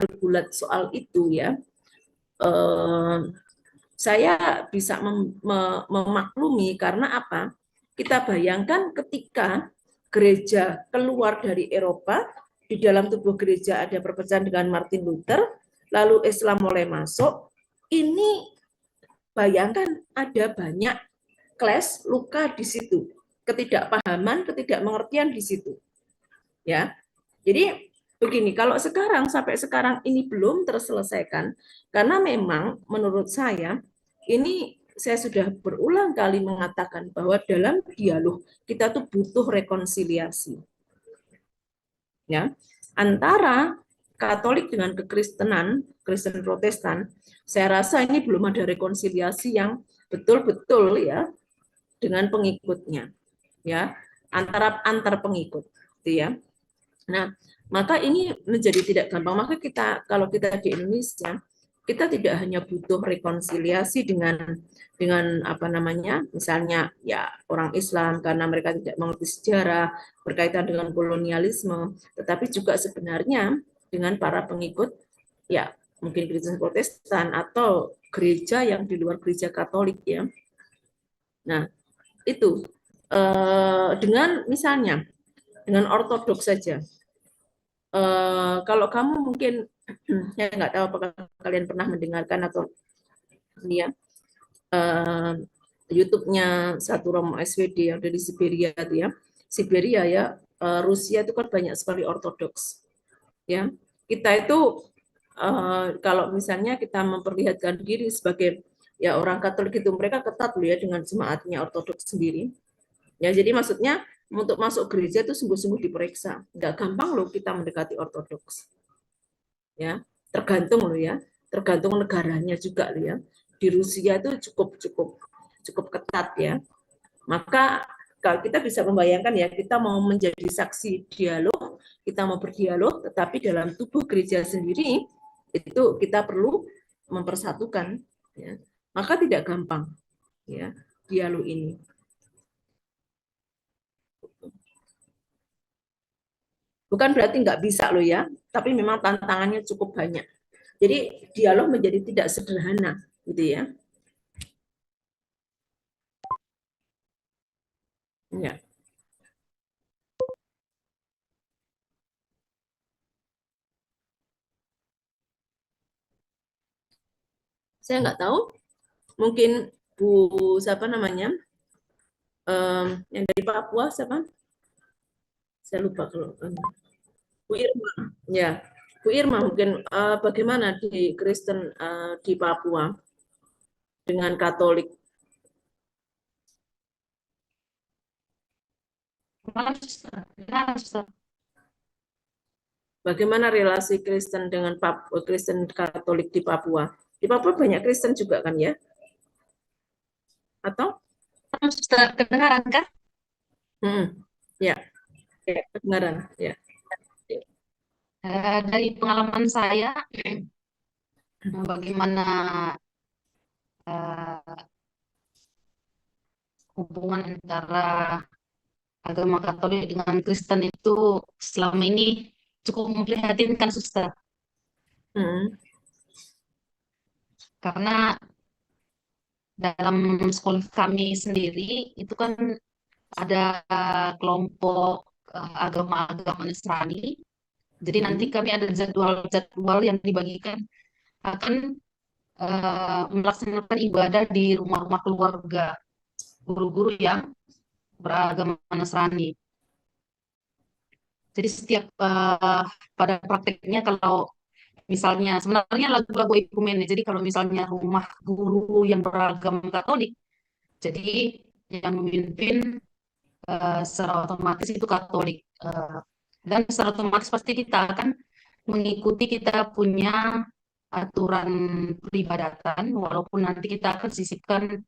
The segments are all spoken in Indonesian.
bergulat soal itu ya, eh, saya bisa memaklumi karena apa? Kita bayangkan ketika gereja keluar dari Eropa, di dalam tubuh gereja ada perpecahan dengan Martin Luther, lalu Islam mulai masuk, ini bayangkan ada banyak clash, luka di situ, ketidakpahaman, ketidakmengertian di situ, ya. Jadi begini, kalau sekarang sampai sekarang ini belum terselesaikan, karena memang menurut saya ini saya sudah berulang kali mengatakan bahwa dalam dialog kita tuh butuh rekonsiliasi, ya, antara Katolik dengan kekristenan, Kristen Protestan. Saya rasa ini belum ada rekonsiliasi yang betul-betul ya dengan pengikutnya, ya, antara antar pengikut, gitu ya. Nah, maka ini menjadi tidak gampang. Maka kita, kalau kita di Indonesia, kita tidak hanya butuh rekonsiliasi dengan apa namanya, misalnya ya orang Islam karena mereka tidak mengerti sejarah berkaitan dengan kolonialisme, tetapi juga sebenarnya dengan para pengikut ya mungkin Kristen Protestan atau gereja yang di luar gereja Katolik ya. Nah, itu dengan misalnya dengan ortodoks saja. Kalau kamu mungkin saya nggak tahu apakah kalian pernah mendengarkan atau ya uh, YouTube-nya satu Romo SWD yang dari Siberia ya. Siberia ya, Rusia itu kan banyak sekali ortodoks ya. Kita itu kalau misalnya kita memperlihatkan diri sebagai ya orang Katolik itu mereka ketat loh ya dengan jemaatnya ortodoks sendiri. Ya, jadi maksudnya untuk masuk gereja itu sungguh-sungguh diperiksa. Nggak gampang loh kita mendekati ortodoks. Ya, tergantung loh ya, tergantung negaranya juga loh ya. Di Rusia itu cukup ketat ya. Maka kalau kita bisa membayangkan ya, kita mau menjadi saksi dialog, kita mau berdialog, tetapi dalam tubuh gereja sendiri itu kita perlu mempersatukan ya. Maka tidak gampang ya dialog ini. Bukan berarti nggak bisa loh ya, tapi memang tantangannya cukup banyak. Jadi dialog menjadi tidak sederhana, gitu ya. Ya, saya nggak tahu. Mungkin Bu siapa namanya, yang dari Papua siapa? Saya lupa kalau Bu Irma. Ya, Bu Irma mungkin bagaimana di Kristen di Papua dengan Katolik? Malam, Suster. Benar, Suster. Bagaimana relasi Kristen dengan Kristen Katolik di Papua? Di Papua banyak Kristen juga kan ya? Atau? Malam, Suster. Kedengaran kah? Hmm, ya, kedengaran. Ya. Dari pengalaman saya, bagaimana eh, hubungan antara agama Katolik dengan Kristen itu selama ini cukup memprihatinkan, Suster. Hmm, Karena dalam sekolah kami sendiri itu kan ada kelompok agama-agama Nasrani. Jadi nanti hmm, kami ada jadwal-jadwal yang dibagikan akan melaksanakan ibadah di rumah-rumah keluarga guru-guru yang beragama Nasrani. Jadi setiap pada prakteknya kalau misalnya sebenarnya lagu-lagu ekumene. Jadi kalau misalnya rumah guru yang beragama Katolik, jadi yang memimpin secara otomatis itu Katolik. Dan secara otomatis pasti kita akan mengikuti kita punya aturan peribadatan, walaupun nanti kita akan sisipkan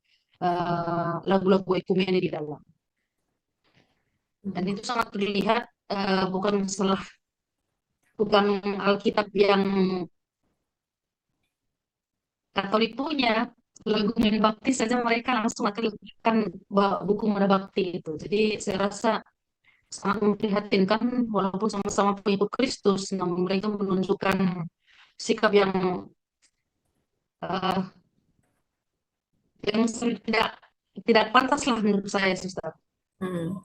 lagu-lagu ekumene di dalam. Dan hmm. itu sangat terlihat bukan Alkitab yang Katolik punya, lagu Mena Bakti saja mereka langsung akan lakukan buku Mena Bakti itu. Jadi saya rasa sangat memprihatinkan walaupun sama-sama pengikut Kristus, namun mereka menunjukkan sikap eh, yang tidak pantas lah menurut saya, Suster. Hmm,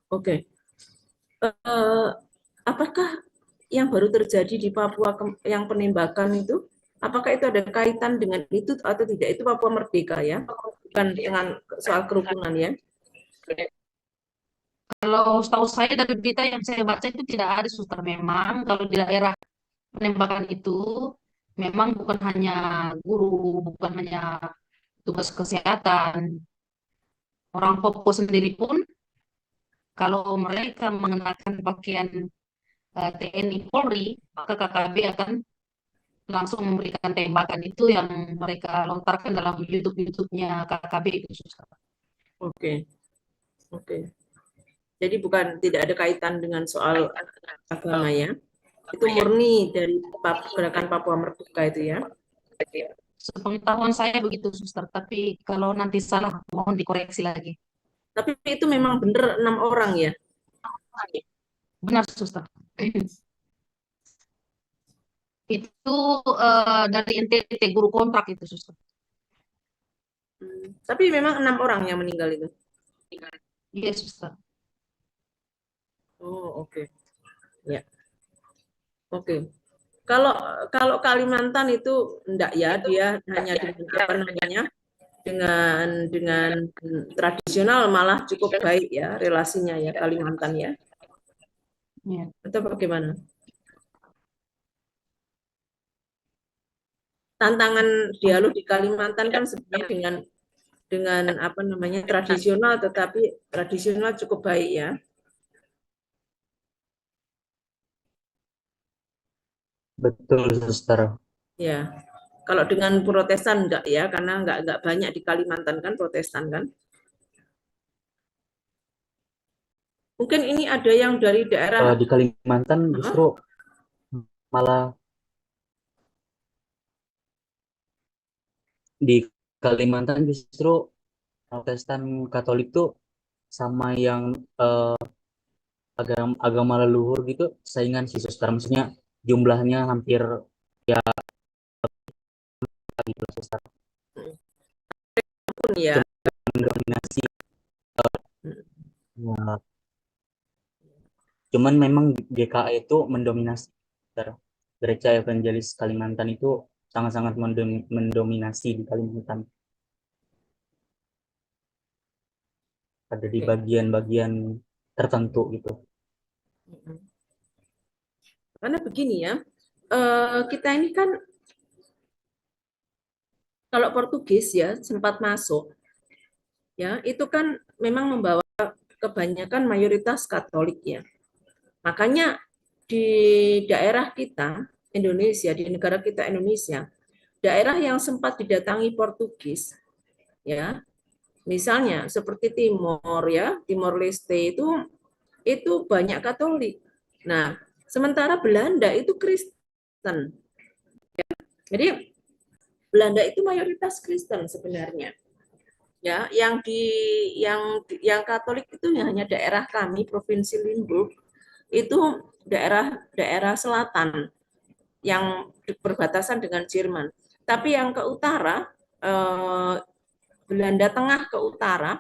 oke. Eh, apakah yang baru terjadi di Papua yang penembakan itu, apakah itu ada kaitan dengan itu atau tidak? Itu Papua Merdeka ya, bukan dengan soal kerukunan ya. Kalau setahu saya dari berita yang saya baca itu tidak ada, Suster. Memang kalau di daerah penembakan itu memang bukan hanya guru, bukan hanya tugas kesehatan. Orang Papua sendiri pun kalau mereka mengenakan pakaian TNI Polri, maka KKB akan langsung memberikan tembakan itu yang mereka lontarkan dalam YouTube-nya KKB itu, Suster. Oke, oke. Jadi bukan tidak ada kaitan dengan soal agama ya. Itu murni dari gerakan Papua Merdeka itu ya. Sepengetahuan saya begitu, Suster. Tapi kalau nanti salah, mohon dikoreksi lagi. Tapi itu memang benar 6 orang ya. Benar, Suster. Itu dari NTT guru kontrak itu, Suster. Tapi memang 6 orang yang meninggal itu. Iya, Suster. Oh oke, ya oke. Kalau kalau Kalimantan itu enggak ya, dia hanya dengan apa namanya, dengan tradisional malah cukup baik ya relasinya ya Kalimantan ya. Iya. Atau bagaimana? Tantangan dialog di Kalimantan kan sebenarnya dengan apa namanya tradisional, tetapi tradisional cukup baik ya. Betul, Suster. Ya. Kalau dengan Protestan enggak ya, karena enggak banyak di Kalimantan kan Protestan kan. Mungkin ini ada yang dari daerah. Di Kalimantan Hah? justru malah di Kalimantan justru Protestan Katolik tuh sama yang eh, agama leluhur gitu saingan sih, Suster. Maksudnya jumlahnya hampir gitu, Suster. Pun ya. Cuma mendominasi. Ya, cuman memang GKI itu mendominasi, Suster. Gereja Evangelis Kalimantan itu sangat-sangat mendominasi di Kalimantan. Ada di Oke. bagian-bagian tertentu gitu. Karena begini ya, kita ini kan kalau Portugis ya sempat masuk ya, itu kan memang membawa kebanyakan mayoritas Katolik ya. Makanya di daerah kita Indonesia, di negara kita Indonesia, daerah yang sempat didatangi Portugis ya, misalnya seperti Timor ya, Timor Leste itu banyak Katolik. Nah, sementara Belanda itu Kristen. Jadi Belanda itu mayoritas Kristen sebenarnya. Ya, yang Katolik itu hanya daerah kami Provinsi Limburg itu daerah selatan yang berbatasan dengan Jerman. Tapi yang ke utara Belanda Tengah ke utara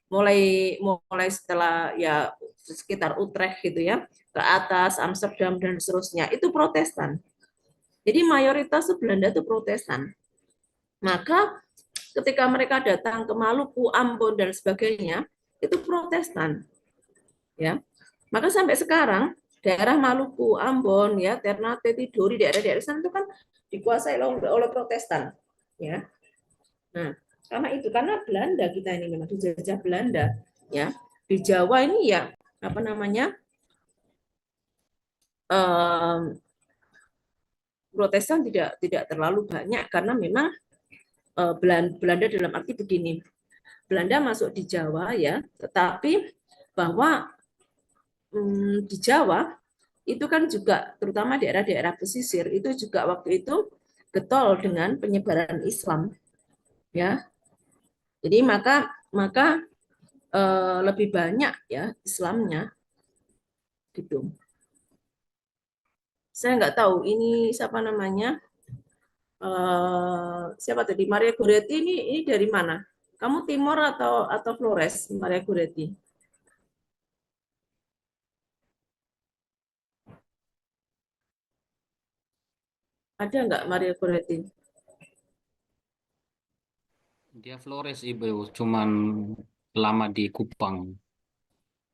mulai setelah ya sekitar Utrecht gitu ya ke atas Amsterdam dan seterusnya itu Protestan. Jadi mayoritas Belanda itu Protestan. Maka ketika mereka datang ke Maluku, Ambon dan sebagainya, itu Protestan, ya. Maka sampai sekarang daerah Maluku, Ambon, ya, Ternate, Tidore, daerah-daerah sana itu kan dikuasai oleh Protestan, ya. Nah, karena Belanda kita ini memang dijajah Belanda, ya. Di Jawa ini ya apa namanya Protestan tidak terlalu banyak karena memang Belanda dalam arti begini, Belanda masuk di Jawa ya, tetapi bahwa di Jawa itu kan juga terutama daerah-daerah pesisir itu juga waktu itu getol dengan penyebaran Islam ya. Jadi maka maka lebih banyak ya Islamnya gitu. Saya nggak tahu ini siapa namanya. Siapa tadi? Maria Goretti ini dari mana? Kamu Timor atau Flores, Maria Goretti? Ada nggak Maria Goretti? Dia Flores Ibu, cuman lama di Kupang.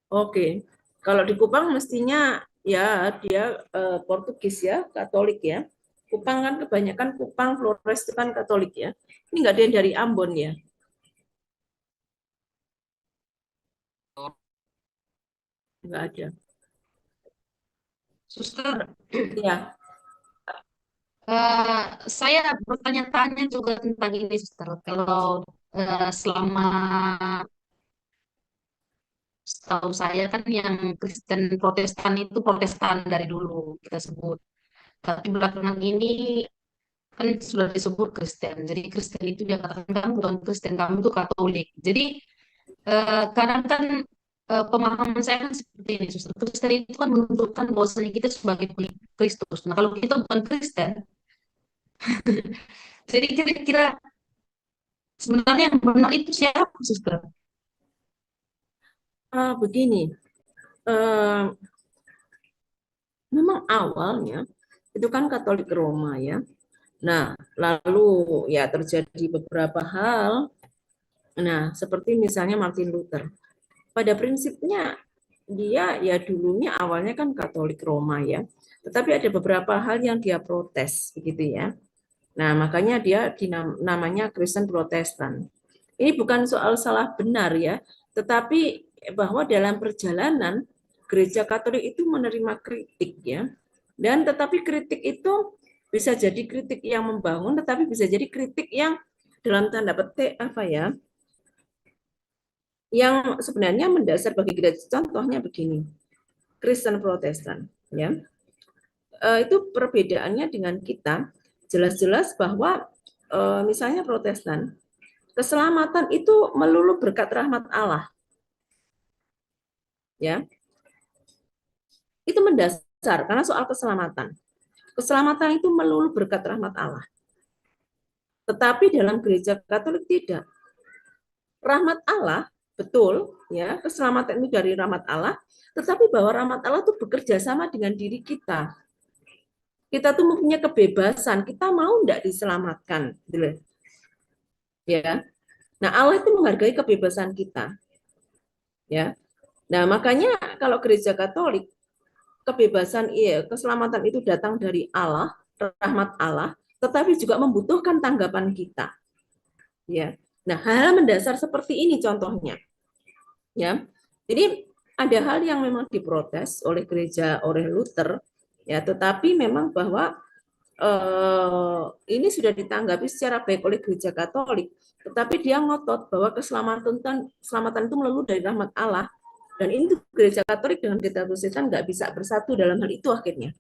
Oke, kalau di Kupang mestinya ya dia Portugis ya, Katolik ya. Kupang kan kebanyakan Kupang, Flores itu kan Katolik ya. Ini nggak ada yang dari Ambon ya? Nggak ada. Suster, Ya, saya bertanya-tanya juga tentang ini, Suster. Kalau selama setahu saya kan yang Kristen Protestan itu Protestan dari dulu kita sebut. Tapi belakangan ini kan sudah disebut Kristen. Jadi Kristen itu dia katakan kamu bukan Kristen, kamu itu Katolik. Jadi kadang kan pemahaman saya kan seperti ini, Suster. Kristen itu kan menunjukkan bahwasanya kita sebagai pengikut Kristus. Nah, kalau kita bukan Kristen, jadi kira-kira sebenarnya yang benar itu siapa, Suster? begini. Eh, Memang awalnya itu kan Katolik Roma ya. Nah, lalu ya terjadi beberapa hal. Nah, seperti misalnya Martin Luther. Pada prinsipnya dia ya dulunya awalnya kan Katolik Roma ya. Tetapi ada beberapa hal yang dia protes begitu ya. Nah, makanya dia namanya Kristen Protestan. Ini bukan soal salah benar ya, tetapi bahwa dalam perjalanan gereja Katolik itu menerima kritik ya. Dan tetapi kritik itu bisa jadi kritik yang membangun, tetapi bisa jadi kritik yang dalam tanda petik apa ya, yang sebenarnya mendasar bagi gereja. Contohnya begini, Kristen Protestan ya. Itu perbedaannya dengan kita jelas-jelas bahwa misalnya Protestan, keselamatan itu melulu berkat rahmat Allah ya. Itu mendasar karena soal keselamatan. Keselamatan itu melulu berkat rahmat Allah. Tetapi dalam gereja Katolik tidak. Rahmat Allah betul ya, keselamatan itu dari rahmat Allah, tetapi bahwa rahmat Allah itu bekerja sama dengan diri kita. Kita tuh mempunyai kebebasan, kita mau enggak diselamatkan, gitu. Ya. Nah, Allah itu menghargai kebebasan kita. Ya. Nah, makanya kalau gereja Katolik kebebasan iya, keselamatan itu datang dari Allah, rahmat Allah, tetapi juga membutuhkan tanggapan kita. Ya. Nah, hal-hal mendasar seperti ini contohnya. Ya. Jadi ada hal yang memang diprotes oleh gereja, oleh Luther, ya, tetapi memang bahwa ini sudah ditanggapi secara baik oleh gereja Katolik, tetapi dia ngotot bahwa keselamatan itu melulu dari rahmat Allah, dan ini tuh gereja Katolik dengan gereja Protestan nggak bisa bersatu dalam hal itu akhirnya.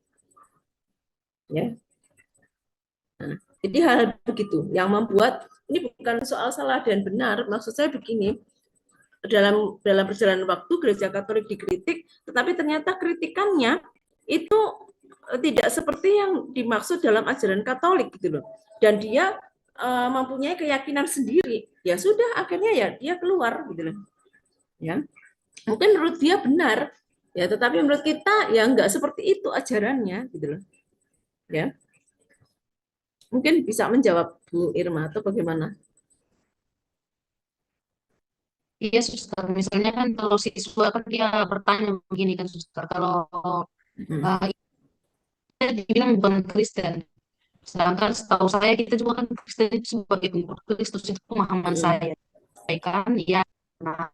Ya. Nah, jadi hal begitu yang membuat ini bukan soal salah dan benar, maksud saya begini, dalam perjalanan waktu gereja Katolik dikritik, tetapi ternyata kritikannya itu tidak seperti yang dimaksud dalam ajaran Katolik gitu loh. Dan dia mempunyai keyakinan sendiri. Ya sudah, akhirnya ya dia keluar gitu loh. Ya. Mungkin menurut dia benar, ya, tetapi menurut kita ya enggak seperti itu ajarannya gitu loh. Ya. Mungkin bisa menjawab Bu Irma atau bagaimana? Iya, Suster. Misalnya kan kalau siswa kan dia bertanya begini kan, Suster. Kalau uh, dia dibilang bukan Kristen. Sedangkan setahu saya kita juga kan Kristen itu sebagai pengikut Kristus itu pemahaman saya. Sampaikan, ya. Nah,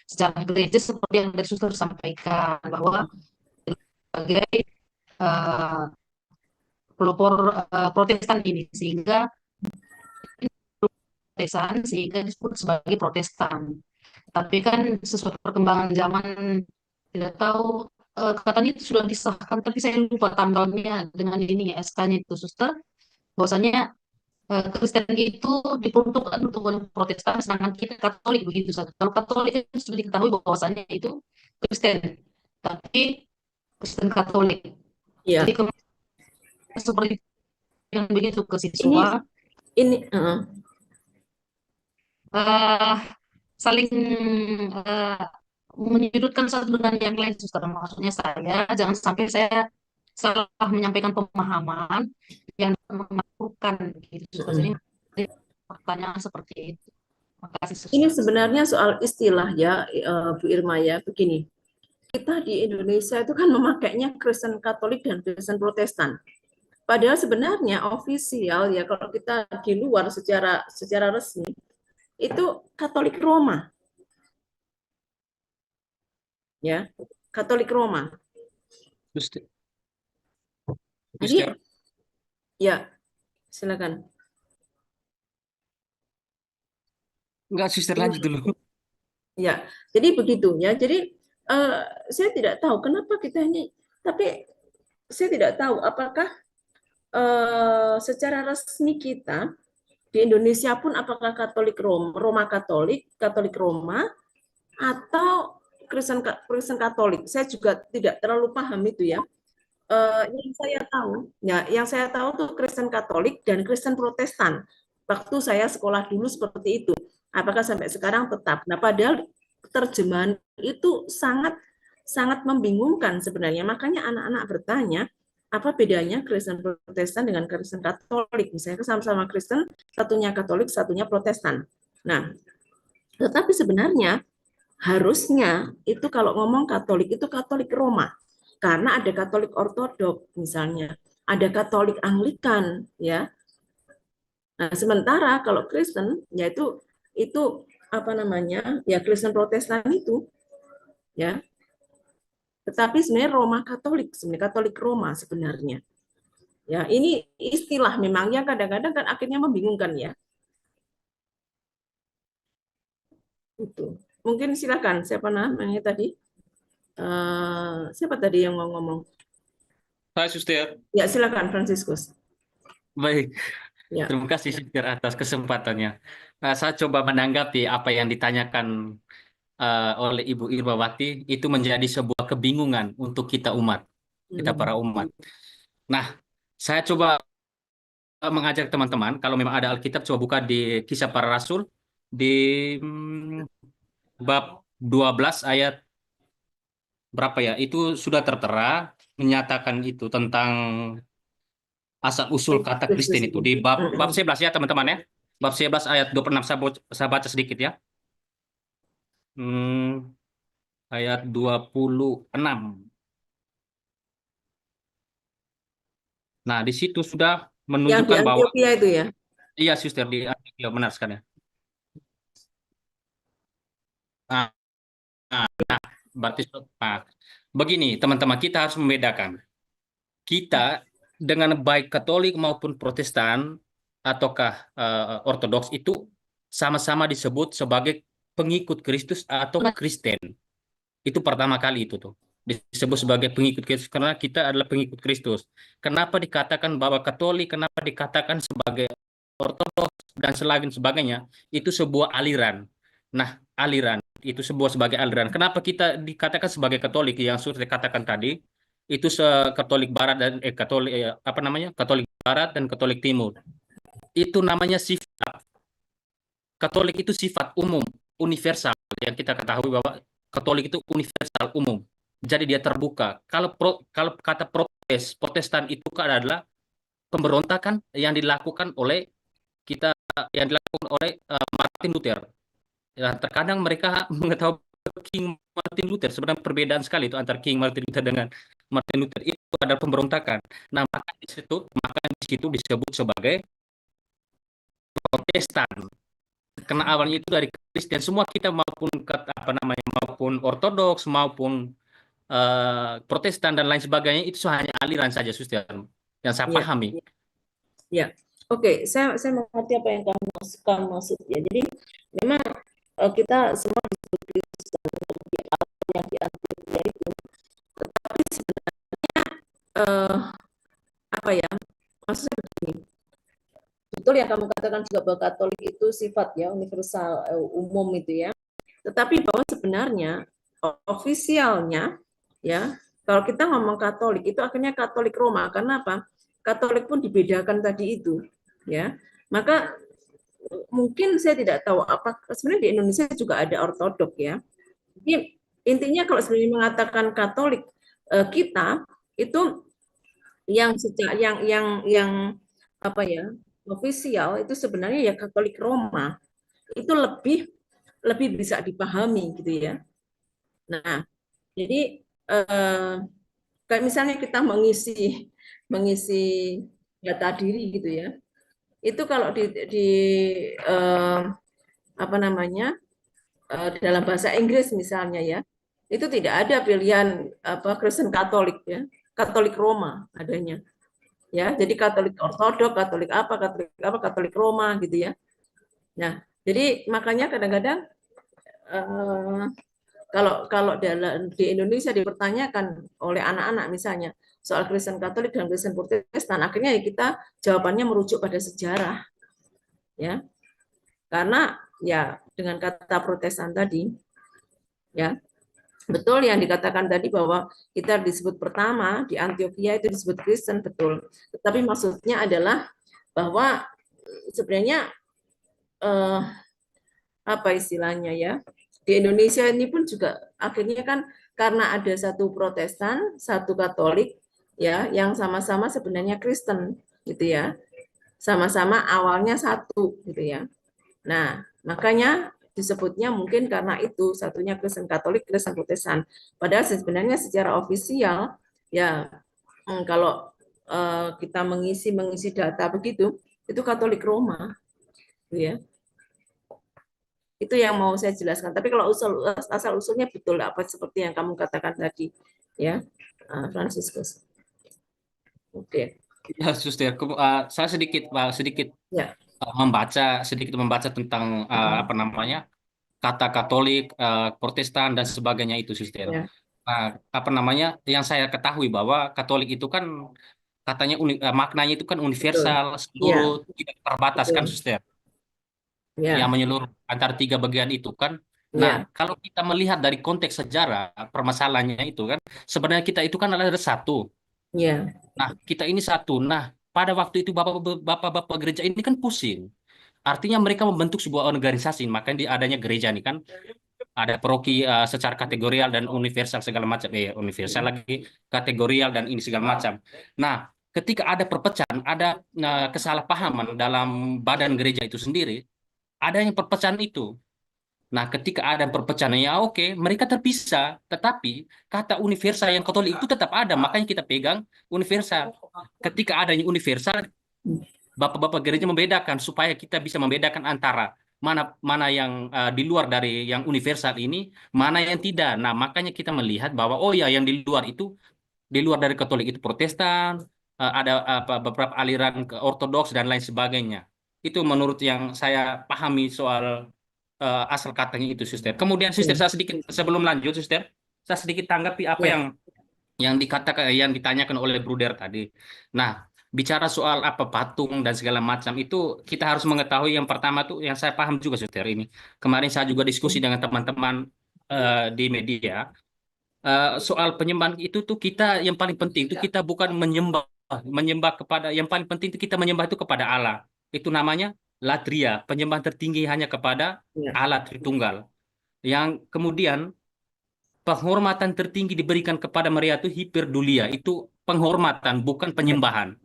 secara gereja seperti yang dari Suster sampaikan bahwa sebagai uh, pelopor Protestan ini sehingga disebut sebagai Protestan. Tapi kan sesuai perkembangan zaman tidak tahu katanya itu sudah disahkan, tapi saya lupa tanggalnya dengan ini ya SK-nya itu Suster, bahwasanya Kristen itu diperuntukkan untuk orang Protestan, sedangkan kita Katolik begitu saja. Kalau Katolik itu sudah diketahui bahwasannya itu Kristen, tapi Kristen Katolik. Ya. Jadi seperti yang begitu ke Ini siswa, ini eh, saling eh, menyudutkan satu dengan yang lain, suster. Maksudnya saya jangan sampai saya salah menyampaikan pemahaman yang memaklukan gitu, suster. Jadi pertanyaan seperti itu. Makasih, ini suster. sebenarnya soal istilah ya, Bu Irma ya. Begini, kita di Indonesia itu kan memakainya Kristen Katolik dan Kristen Protestan. Padahal sebenarnya ofisial ya kalau kita di luar secara resmi itu Katolik Roma ya, Katolik Roma. Suster, Jadi ya silakan. enggak, suster lanjut dulu. Ya, jadi begitu ya. Jadi saya tidak tahu kenapa kita ini, tapi saya tidak tahu apakah secara resmi kita di Indonesia pun apakah Katolik Roma, Roma Katolik, Katolik Roma, atau Kristen Katolik. Saya juga tidak terlalu paham itu ya. Yang saya tahu tuh Kristen Katolik dan Kristen Protestan. Waktu saya sekolah dulu seperti itu. Apakah sampai sekarang tetap? Nah, padahal terjemahan itu sangat sangat membingungkan sebenarnya. Makanya anak-anak bertanya, apa bedanya Kristen Protestan dengan Kristen Katolik? Misalnya sama-sama Kristen, satunya Katolik, satunya Protestan. Nah, tetapi sebenarnya harusnya itu kalau ngomong Katolik itu Katolik Roma. Karena ada Katolik Ortodok misalnya, ada Katolik Anglikan ya. Nah, sementara kalau Kristen yaitu itu apa namanya? Ya Kristen Protestan itu ya. Tetapi sebenarnya Roma Katolik, sebenarnya Katolik Roma sebenarnya. Ya, ini istilah memang yang kadang-kadang kan akhirnya membingungkan ya. Itu. Mungkin silakan siapa namanya tadi? Siapa tadi yang mau ngomong? Hai, suster. Ya, silakan Franciscus. Baik, Ya. terima kasih suster atas kesempatannya. Saya coba menanggapi apa yang ditanyakan oleh Ibu Irmawati, itu menjadi sebuah kebingungan untuk kita umat, kita para umat. Nah, saya coba mengajak teman-teman, kalau memang ada Alkitab, coba buka di Kisah Para Rasul, di bab 12 ayat berapa ya, itu sudah tertera, menyatakan itu tentang asal-usul kata Kristus Kristen itu. itu. Di bab 11 ya teman-teman ya, bab 11 ayat 26, saya baca sedikit ya. Hmm, ayat 26. Nah, di situ sudah Yang di menunjukkan bahwa, Antioquia itu ya. iya suster, ya, benar sekali. Nah, nah, berarti nah, begini teman-teman, kita harus membedakan. Kita dengan baik Katolik maupun Protestan ataukah Ortodoks itu sama-sama disebut sebagai pengikut Kristus atau Kristen. Itu pertama kali itu tuh. Disebut sebagai pengikut Kristus karena kita adalah pengikut Kristus. Kenapa dikatakan bahwa Katolik, kenapa dikatakan sebagai Ortodoks dan sebagainya, itu sebuah aliran. Nah, aliran itu sebagai aliran. Kenapa kita dikatakan sebagai Katolik yang sudah dikatakan tadi? Itu Katolik Barat dan Katolik apa namanya? Katolik Barat dan Katolik Timur. Itu namanya sifat. Katolik itu sifat umum, universal, yang kita ketahui bahwa Katolik itu universal umum. Jadi dia terbuka. Kalau kata Protestan itu adalah pemberontakan yang dilakukan oleh kita, yang dilakukan oleh Martin Luther. Ya, terkadang mereka mengetahui King Martin Luther, sebenarnya perbedaan sekali itu antara King Martin Luther dengan Martin Luther, itu adalah pemberontakan. Nah, maka di situ disebut sebagai Protestan. Karena awalnya itu dari Kristen, semua kita maupun apa namanya, maupun Ortodoks maupun Protestan dan lain sebagainya, itu hanya aliran saja, suster, yang saya Ya, pahami. ya. Oke, saya mengerti apa yang kamu maksud ya. Jadi memang kita semua disebut Kristen di awal yang di Antioquia itu. Tetapi sebenarnya apa ya? Maksudnya begini. Betul yang kamu katakan juga bahwa Katolik itu sifat ya universal umum itu ya. Tetapi bahwa sebenarnya ofisialnya ya, kalau kita ngomong Katolik itu akhirnya Katolik Roma. Karena apa? Katolik pun dibedakan tadi itu, ya. Maka mungkin saya tidak tahu apa sebenarnya di Indonesia juga ada ortodok ya. Jadi intinya kalau sebenarnya mengatakan Katolik kita itu yang sejak yang apa ya ofisial itu sebenarnya ya Katolik Roma itu lebih lebih bisa dipahami gitu ya. Nah, jadi kayak misalnya kita mengisi mengisi data diri gitu ya. Itu kalau di eh, apa namanya dalam bahasa Inggris misalnya ya, itu tidak ada pilihan apa Kristen Katolik ya, Katolik Roma adanya ya. Jadi Katolik Ortodok, Katolik Roma gitu ya. Nah, jadi makanya kadang-kadang eh, kalau kalau dalam di Indonesia dipertanyakan oleh anak-anak misalnya soal Kristen Katolik dan Kristen Protestan, akhirnya ya kita jawabannya merujuk pada sejarah ya. Karena ya dengan kata Protestan tadi ya betul yang dikatakan tadi bahwa kita disebut pertama di Antioquia itu disebut Kristen betul. Tetapi maksudnya adalah bahwa sebenarnya eh, apa istilahnya ya di Indonesia ini pun juga akhirnya kan karena ada satu Protestan, satu Katolik ya yang sama-sama sebenarnya Kristen gitu ya. Sama-sama awalnya satu gitu ya. Nah, makanya disebutnya mungkin karena itu satunya Kristen Katolik, Kristen Protestan. Padahal sebenarnya secara ofisial ya kalau kita mengisi data begitu itu Katolik Roma, gitu ya. Itu yang mau saya jelaskan. Tapi kalau asal usulnya betul apa seperti yang kamu katakan tadi, ya, Franciscus. Oke. Ya, Suster, saya sedikit Ya. sedikit membaca tentang apa namanya kata Katolik, Protestan dan sebagainya itu, Suster. Ya. Apa namanya yang saya ketahui bahwa Katolik itu kan katanya maknanya itu kan Betul. universal, Ya. seluruh, tidak terbatas kan, Betul. Suster. Yang Ya. menyeluruh antara tiga bagian itu kan. Nah, Ya. kalau kita melihat dari konteks sejarah permasalahannya itu kan, sebenarnya kita itu kan adalah satu. Ya. Nah, kita ini satu. Nah, pada waktu itu bapak-bapak gereja ini kan pusing. Artinya mereka membentuk sebuah organisasi, makanya di adanya gereja ini kan ada paroki secara kategorial dan universal segala macam. Universal lagi, kategorial dan ini segala macam. Nah, ketika ada perpecahan, ada kesalahpahaman dalam badan gereja itu sendiri, adanya perpecahan itu. Nah, ketika ada perpecahan, ya oke, mereka terpisah. Tetapi kata universal yang Katolik itu tetap ada, makanya kita pegang universal. Ketika adanya universal, bapak-bapak gereja membedakan supaya kita bisa membedakan antara mana mana yang di luar dari yang universal ini, mana yang tidak. Nah, makanya kita melihat bahwa oh ya, yang di luar itu, di luar dari Katolik itu Protestan, ada beberapa aliran ke Ortodoks dan lain sebagainya. Itu menurut yang saya pahami soal asal katanya itu, Suster. Kemudian, Suster, saya sedikit sebelum lanjut, Suster, saya sedikit tanggapi apa Ya. yang dikatakan, yang ditanyakan oleh Bruder tadi. Nah, bicara soal apa patung dan segala macam itu, kita harus mengetahui yang pertama tuh, yang saya paham juga, Suster, ini. Kemarin saya juga diskusi dengan teman-teman di media. Soal penyembahan itu tuh kita yang paling penting itu kita bukan menyembah menyembah kepada, yang paling penting itu kita menyembah itu kepada Allah. Itu namanya latria, penyembahan tertinggi hanya kepada Ya. Allah Tritunggal. Yang kemudian penghormatan tertinggi diberikan kepada Maria itu hiperdulia, itu penghormatan bukan penyembahan.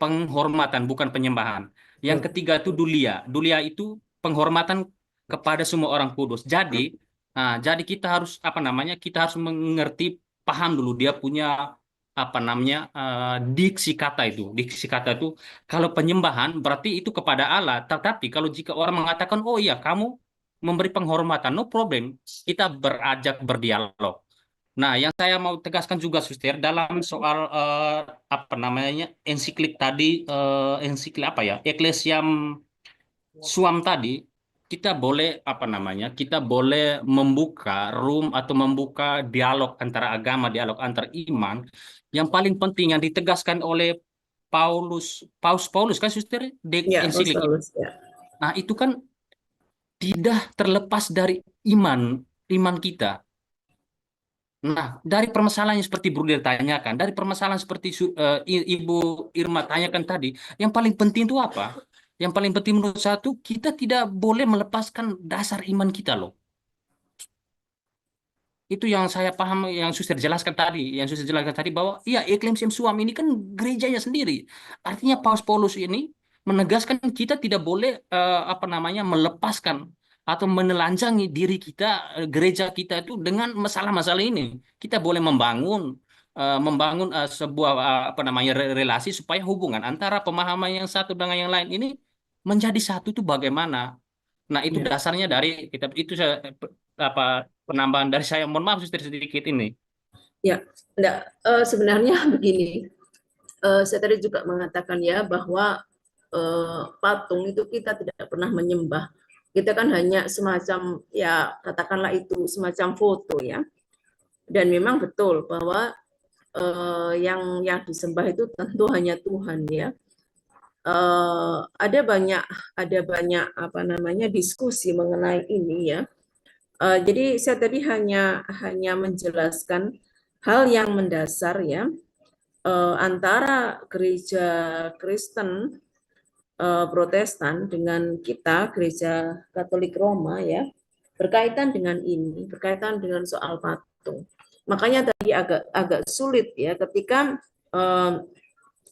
Penghormatan bukan penyembahan. Yang Betul. ketiga itu dulia. Dulia itu penghormatan kepada semua orang kudus. Jadi kita harus apa namanya? Kita harus mengerti, paham dulu dia punya apa namanya diksi kata itu. Diksi kata itu kalau penyembahan berarti itu kepada Allah. Tetapi kalau jika orang mengatakan oh iya kamu memberi penghormatan, no problem. Kita berajak berdialog. Nah, yang saya mau tegaskan juga, Suster, dalam soal apa namanya ensiklik tadi, ensiklik apa ya, Ecclesiam Suam tadi, kita boleh apa namanya, kita boleh membuka room atau membuka dialog antara agama, dialog antar iman. Yang paling penting yang ditegaskan oleh Paus Paulus kan, Suster, di Ya, ensiklik itu. Paulus, ya. Nah, itu kan tidak terlepas dari iman kita. Nah, dari permasalahan yang seperti Bruder tanyakan, dari permasalahan seperti Ibu Irma tanyakan tadi, yang paling penting itu apa? Yang paling penting menurut saya itu kita tidak boleh melepaskan dasar iman kita loh. Itu yang saya paham, yang sudah jelaskan tadi, bahwa iya Ecclesiam Suam ini kan gerejanya sendiri. Artinya Paulus ini menegaskan kita tidak boleh apa namanya melepaskan atau menelanjangi diri kita, gereja kita itu dengan masalah-masalah ini. Kita boleh membangun sebuah apa namanya relasi supaya hubungan antara pemahaman yang satu dengan yang lain ini menjadi satu itu bagaimana. Nah, itu Ya, dasarnya dari kitab itu apa penambahan dari saya. Mohon maaf sedikit ini. ya, enggak, sebenarnya begini. Saya tadi juga mengatakan ya bahwa patung itu kita tidak pernah menyembah. Kita kan hanya semacam ya katakanlah itu semacam foto ya. Dan memang betul bahwa yang disembah itu tentu hanya Tuhan ya. Ada banyak apa namanya diskusi mengenai ini ya. Jadi saya tadi hanya menjelaskan hal yang mendasar ya antara gereja Kristen Protestan dengan kita gereja Katolik Roma ya berkaitan dengan ini, berkaitan dengan soal patung. Makanya tadi agak agak sulit ya ketika eh,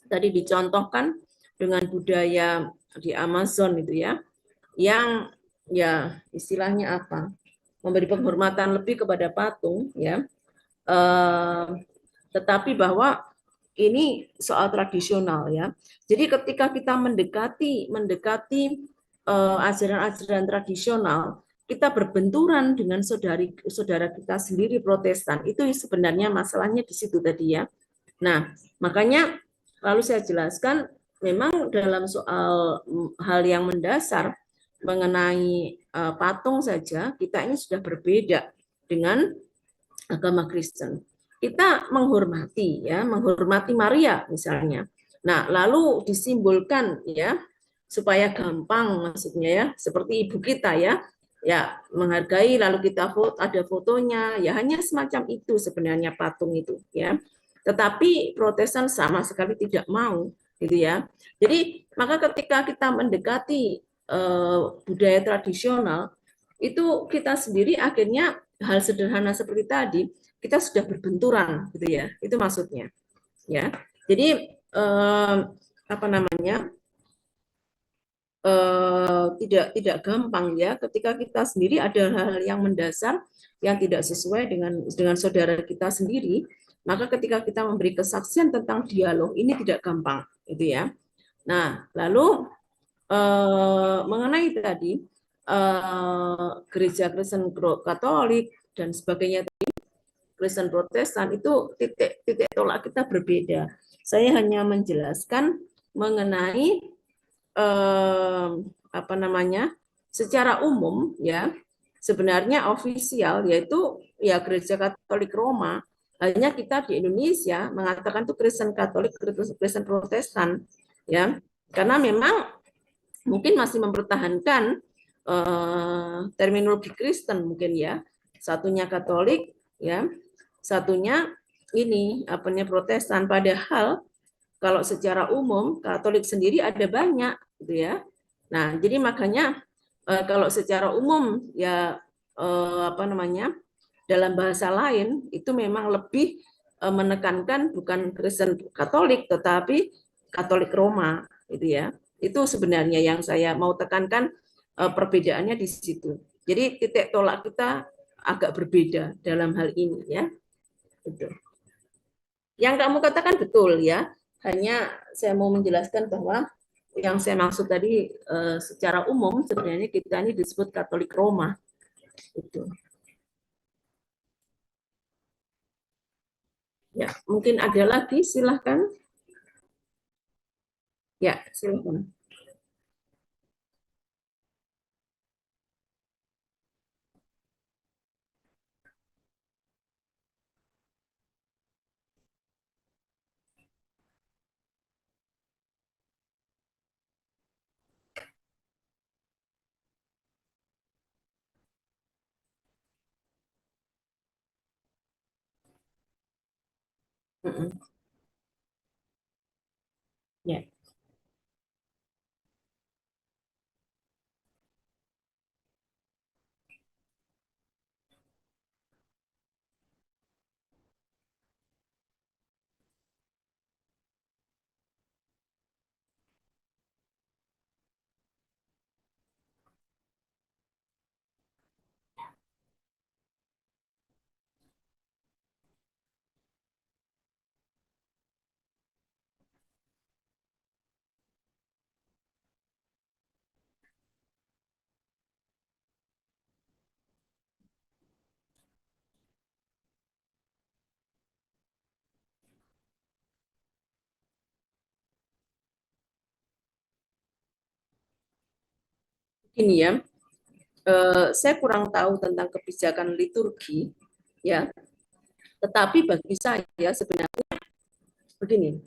tadi dicontohkan dengan budaya di Amazon itu ya, yang ya istilahnya apa? Memberi penghormatan lebih kepada patung ya. Eh, tetapi bahwa ini soal tradisional ya. Jadi ketika kita mendekati ajaran-ajaran tradisional, kita berbenturan dengan saudara kita sendiri Protestan. Itu sebenarnya masalahnya di situ tadi ya. Nah, makanya lalu saya jelaskan memang dalam soal hal yang mendasar mengenai patung saja kita ini sudah berbeda dengan agama Kristen. Kita menghormati ya, menghormati Maria misalnya. Nah, lalu disimbolkan ya supaya gampang maksudnya ya, seperti ibu kita ya. Ya, menghargai lalu kita ada fotonya, ya hanya semacam itu sebenarnya patung itu ya. Tetapi Protestan sama sekali tidak mau gitu ya. Jadi, maka ketika kita mendekati budaya tradisional itu kita sendiri akhirnya hal sederhana seperti tadi kita sudah berbenturan gitu ya, itu maksudnya ya. Jadi apa namanya tidak gampang ya ketika kita sendiri ada hal-hal yang mendasar yang tidak sesuai dengan saudara kita sendiri, maka ketika kita memberi kesaksian tentang dialog ini tidak gampang gitu ya. Nah lalu mengenai tadi gereja Kristen Katolik dan sebagainya, Kristen Protestan itu titik tolak kita berbeda. Saya hanya menjelaskan mengenai apa namanya secara umum ya sebenarnya ofisial yaitu ya gereja Katolik Roma, hanya kita di Indonesia mengatakan itu Kristen Katolik, Kristen Protestan ya, karena memang mungkin masih mempertahankan terminologi Kristen mungkin ya, satunya Katolik ya, satunya ini apanya Protestan, padahal kalau secara umum Katolik sendiri ada banyak gitu ya. Nah, jadi makanya kalau secara umum ya apa namanya dalam bahasa lain itu memang lebih menekankan bukan Kristen Katolik tetapi Katolik Roma gitu ya. Itu sebenarnya yang saya mau tekankan perbedaannya di situ. Jadi titik tolak kita agak berbeda dalam hal ini ya. Gitu. Yang kamu katakan betul ya. Hanya saya mau menjelaskan bahwa yang saya maksud tadi secara umum sebenarnya kita ini disebut Katolik Roma. Itu. Ya, mungkin ada lagi, silahkan. Ya, silahkan. Mm-mm. Ya. Gini ya, saya kurang tahu tentang kebijakan liturgi, ya. Tetapi bagi saya sebenarnya begini,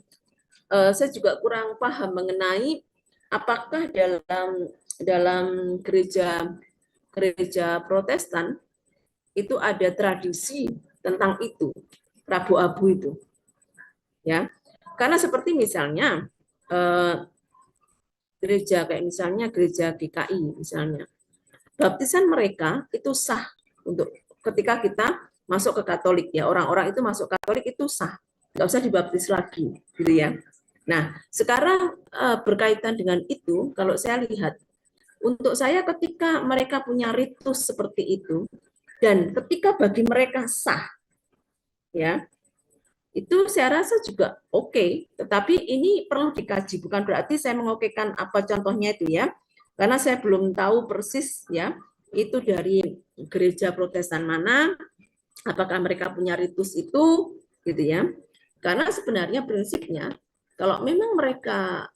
saya juga kurang paham mengenai apakah dalam dalam gereja gereja Protestan itu ada tradisi tentang itu, Rabu Abu itu, ya. Karena seperti misalnya gereja kayak misalnya gereja GKI misalnya, baptisan mereka itu sah untuk ketika kita masuk ke Katolik ya, orang-orang itu masuk Katolik itu sah, nggak usah dibaptis lagi, gitu ya. Nah, sekarang berkaitan dengan itu, kalau saya lihat, untuk saya ketika mereka punya ritus seperti itu, dan ketika bagi mereka sah, ya, itu saya rasa juga oke, tetapi ini perlu dikaji, bukan berarti saya mengokekan apa contohnya itu ya, karena saya belum tahu persis ya, itu dari gereja Protestan mana, apakah mereka punya ritus itu, gitu ya. Karena sebenarnya prinsipnya, kalau memang mereka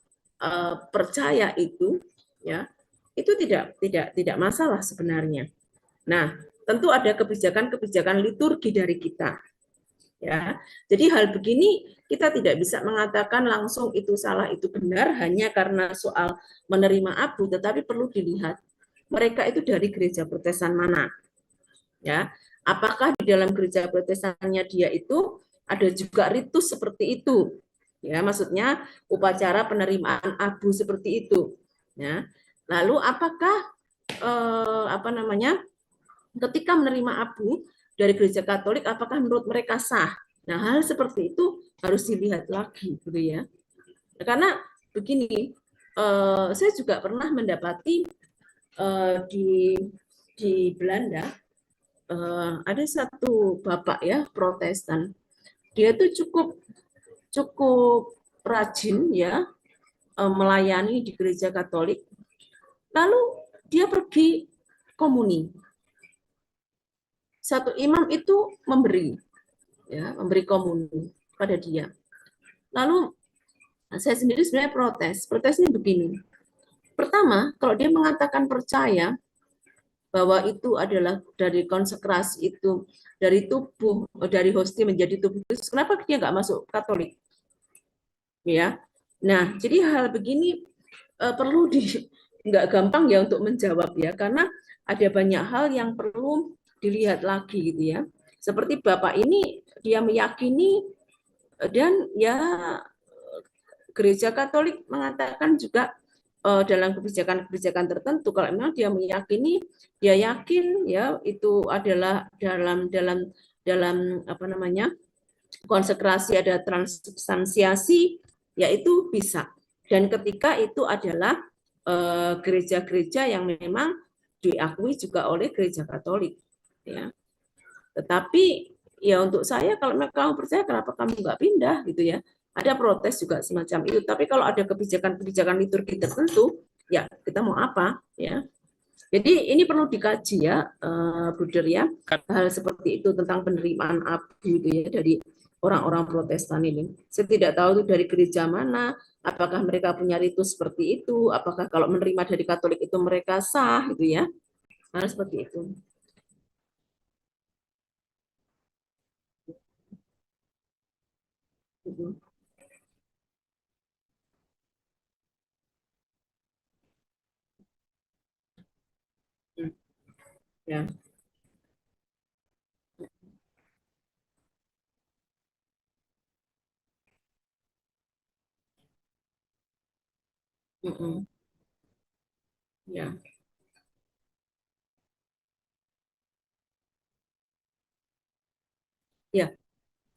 percaya itu, ya, itu tidak masalah sebenarnya. Nah, tentu ada kebijakan-kebijakan liturgi dari kita, ya. Jadi hal begini kita tidak bisa mengatakan langsung itu salah itu benar hanya karena soal menerima abu, tetapi perlu dilihat mereka itu dari gereja Protestan mana, ya. Apakah di dalam gereja Protestannya dia itu ada juga ritus seperti itu, ya, maksudnya upacara penerimaan abu seperti itu, ya. Lalu apakah apa namanya, ketika menerima abu dari gereja Katolik, apakah menurut mereka sah? Nah, hal seperti itu harus dilihat lagi, gitu ya. Karena begini, saya juga pernah mendapati di Belanda ada satu bapak ya Protestan, dia tuh cukup cukup rajin ya melayani di gereja Katolik. Lalu dia pergi komuni. Satu imam itu memberi, ya, memberi komuni pada dia. Lalu saya sendiri sebenarnya protes. Protesnya begini. Pertama, kalau dia mengatakan percaya bahwa itu adalah dari konsekrasi itu, dari tubuh, dari hostia menjadi tubuh Kristus, kenapa dia nggak masuk Katolik? Ya, nah jadi hal begini perlu nggak gampang ya untuk menjawab ya, karena ada banyak hal yang perlu dilihat lagi gitu ya. Seperti Bapak ini dia meyakini dan ya gereja Katolik mengatakan juga dalam kebijakan-kebijakan tertentu kalau memang dia meyakini, dia yakin ya itu adalah dalam dalam dalam apa namanya konsekrasi, ada transubstansiasi, yaitu bisa. Dan ketika itu adalah gereja-gereja yang memang diakui juga oleh gereja Katolik, ya. Tetapi ya untuk saya, kalau kamu percaya kenapa kamu nggak pindah gitu ya. Ada protes juga semacam itu. Tapi kalau ada kebijakan-kebijakan liturgi tertentu, ya kita mau apa ya. Jadi ini perlu dikaji ya, Bruder ya, hal seperti itu tentang penerimaan abu itu ya dari orang-orang Protestan ini. Saya tidak tahu itu dari gereja mana, apakah mereka punya ritus seperti itu, apakah kalau menerima dari Katolik itu mereka sah gitu ya, hal seperti itu. Ya. Mm-mm. Ya. Ya,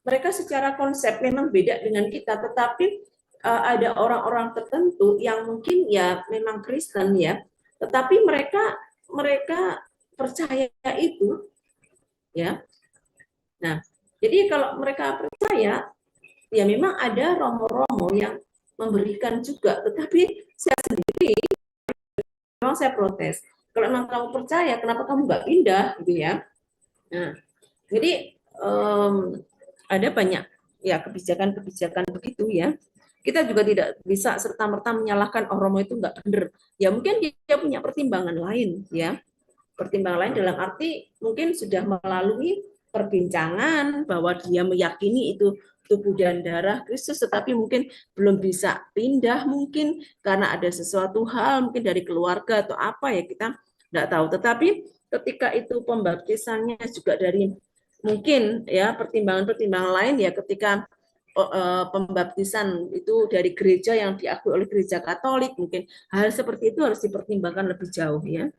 mereka secara konsep memang beda dengan kita, tetapi ada orang-orang tertentu yang mungkin ya memang Kristen ya, tetapi mereka mereka percaya itu ya. Nah, jadi kalau mereka percaya, ya memang ada romo-romo yang memberikan juga, tetapi saya sendiri memang saya protes. Kalau memang kamu percaya, kenapa kamu nggak pindah gitu ya? Nah, jadi ada banyak ya kebijakan-kebijakan begitu ya. Kita juga tidak bisa serta-merta menyalahkan oh Romo itu nggak benar. Ya mungkin dia punya pertimbangan lain ya. Pertimbangan lain dalam arti mungkin sudah melalui perbincangan bahwa dia meyakini itu tubuh dan darah Kristus, tetapi mungkin belum bisa pindah mungkin karena ada sesuatu hal mungkin dari keluarga atau apa ya kita tidak tahu. Tetapi ketika itu pembaptisannya juga dari mungkin ya pertimbangan-pertimbangan lain ya ketika pembaptisan itu dari gereja yang diakui oleh gereja Katolik, mungkin hal seperti itu harus dipertimbangkan lebih jauh ya.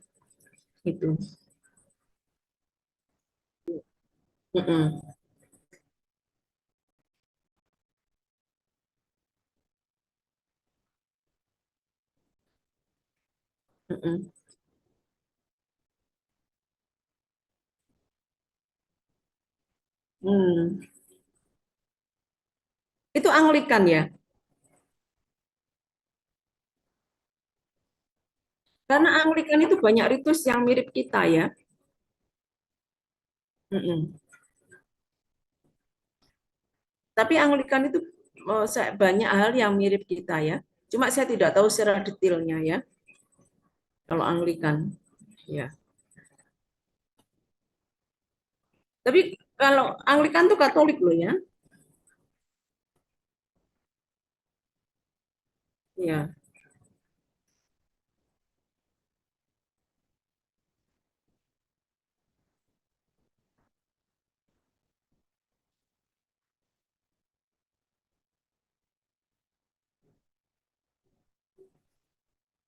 Itu. Mm-mm. Mm-mm. Hmm. Itu Anglikan ya? Karena Anglikan itu banyak ritus yang mirip kita ya. Mm-mm. Tapi Anglikan itu banyak hal yang mirip kita ya. Cuma saya tidak tahu secara detailnya ya. Kalau Anglikan, ya. Tapi kalau Anglikan itu Katolik loh ya. Ya,